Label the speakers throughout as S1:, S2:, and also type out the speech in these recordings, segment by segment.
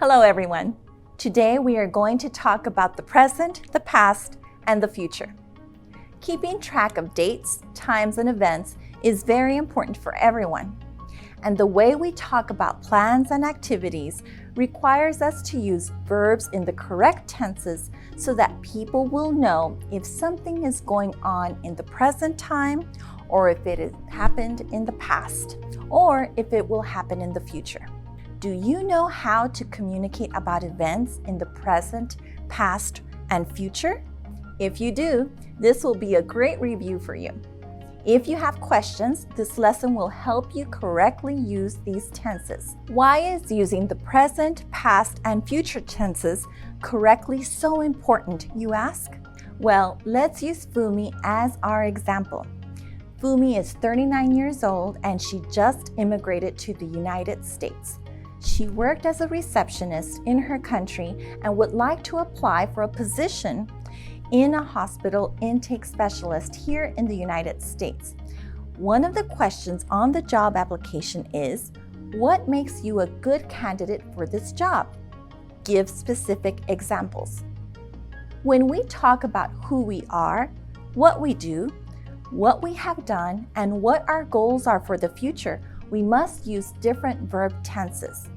S1: Hello everyone. Today we are going to talk about the present, the past, and the future. Keeping track of dates, times, and events is very important for everyone. And the way we talk about plans and activities requires us to use verbs in the correct tenses so that people will know if something is going on in the present time, or if it has happened in the past, or if it will happen in the future. Do you know how to communicate about events in the present, past, and future? If you do, this will be a great review for you. If you have questions, this lesson will help you correctly use these tenses. Why is using the present, past, and future tenses correctly so important, you ask? Well, let's use Fumi as our example. Fumi is 39 years old and she just immigrated to the United States. She worked as a receptionist in her country and would like to apply for a position in a hospital intake specialist here in the United States. One of the questions on the job application is, what makes you a good candidate for this job? Give specific examples. When we talk about who we are, what we do, what we have done, and what our goals are for the future, we must use different verb tenses.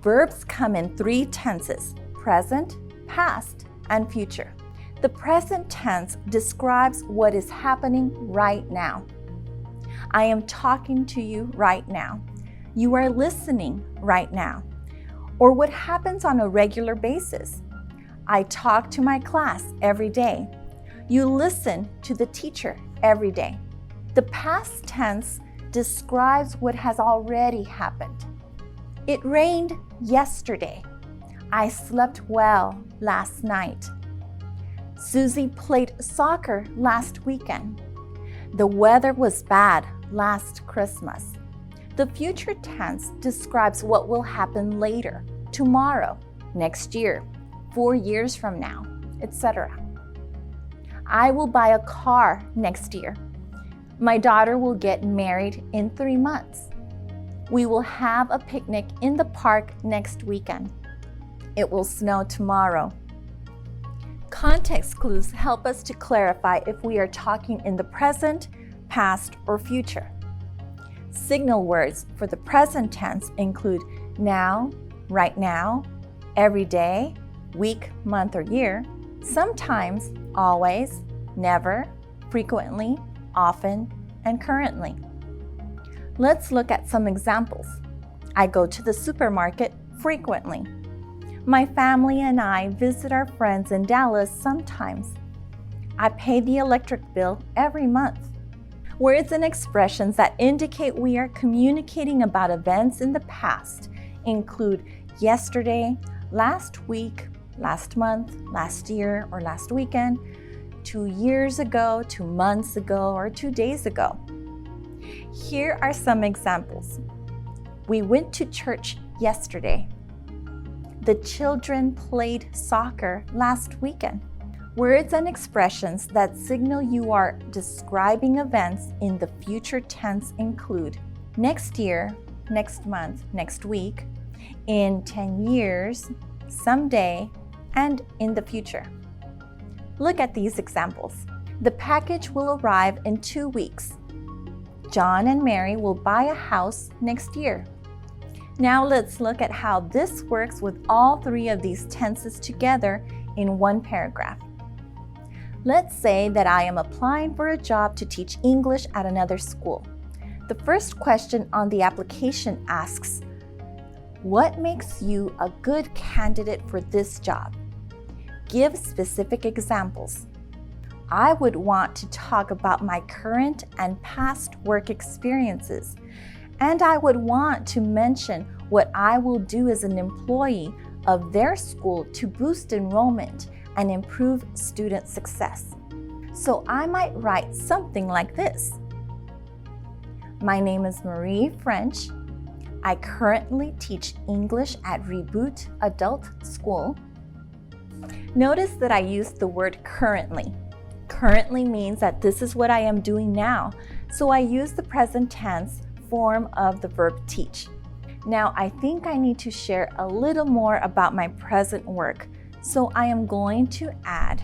S1: Verbs come in 3 tenses: present, past, and future. The present tense describes what is happening right now. I am talking to you right now. You are listening right now. Or what happens on a regular basis. I talk to my class every day. You listen to the teacher every day. The past tense describes what has already happened. It rained yesterday. I slept well last night. Susie played soccer last weekend. The weather was bad last Christmas. The future tense describes what will happen later, tomorrow, next year, 4 years from now, etc. I will buy a car next year. My daughter will get married in 3 months. We will have a picnic in the park next weekend. It will snow tomorrow. Context clues help us to clarify if we are talking in the present, past, or future. Signal words for the present tense include now, right now, every day, week, month, or year, sometimes, always, never, frequently, often, and currently. Let's look at some examples. I go to the supermarket frequently. My family and I visit our friends in Dallas sometimes. I pay the electric bill every month. Words and expressions that indicate we are communicating about events in the past include yesterday, last week, last month, last year, or last weekend, 2 years ago, 2 months ago, or 2 days ago. Here are some examples. We went to church yesterday. The children played soccer last weekend. Words and expressions that signal you are describing events in the future tense include next year, next month, next week, in 10 years, someday, and in the future. Look at these examples. The package will arrive in 2 weeks. John and Mary will buy a house next year. Now let's look at how this works with all 3 of these tenses together in one paragraph. Let's say that I am applying for a job to teach English at another school. The first question on the application asks, what makes you a good candidate for this job? Give specific examples. I would want to talk about my current and past work experiences, and I would want to mention what I will do as an employee of their school to boost enrollment and improve student success. So I might write something like this. My name is Marie French. I currently teach English at Reboot Adult School. Notice that I used the word currently. Currently means that this is what I am doing now, so I use the present tense form of the verb teach. Now, I think I need to share a little more about my present work, so I am going to add,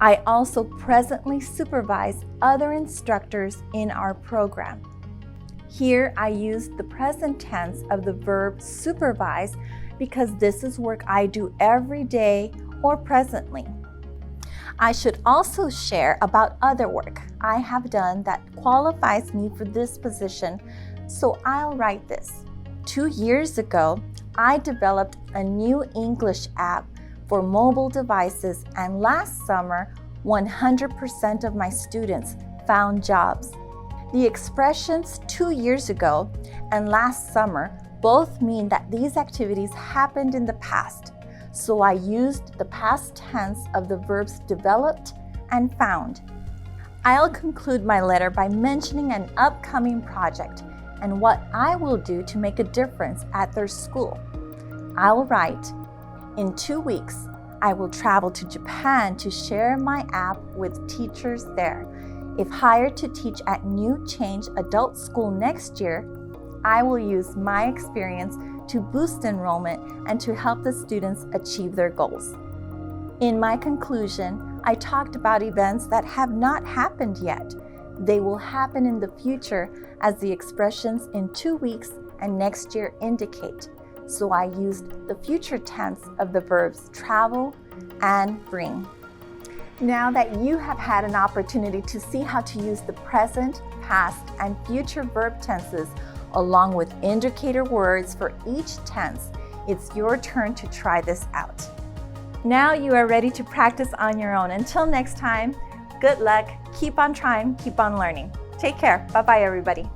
S1: I also presently supervise other instructors in our program. Here, I use the present tense of the verb supervise because this is work I do every day or presently. I should also share about other work I have done that qualifies me for this position, so I'll write this. 2 years ago, I developed a new English app for mobile devices, and last summer, 100% of my students found jobs. The expressions 2 years ago and last summer both mean that these activities happened in the past, so I used the past tense of the verbs developed and found. I'll conclude my letter by mentioning an upcoming project and what I will do to make a difference at their school. I'll write, in 2 weeks, I will travel to Japan to share my app with teachers there. If hired to teach at New Change Adult School next year, I will use my experience to boost enrollment and to help the students achieve their goals. In my conclusion, I talked about events that have not happened yet. They will happen in the future as the expressions in 2 weeks and next year indicate. So I used the future tense of the verbs travel and bring. Now that you have had an opportunity to see how to use the present, past, and future verb tenses along with indicator words for each tense, it's your turn to try this out. Now you are ready to practice on your own. Until next time, good luck, keep on trying, keep on learning. Take care. Bye-bye, everybody.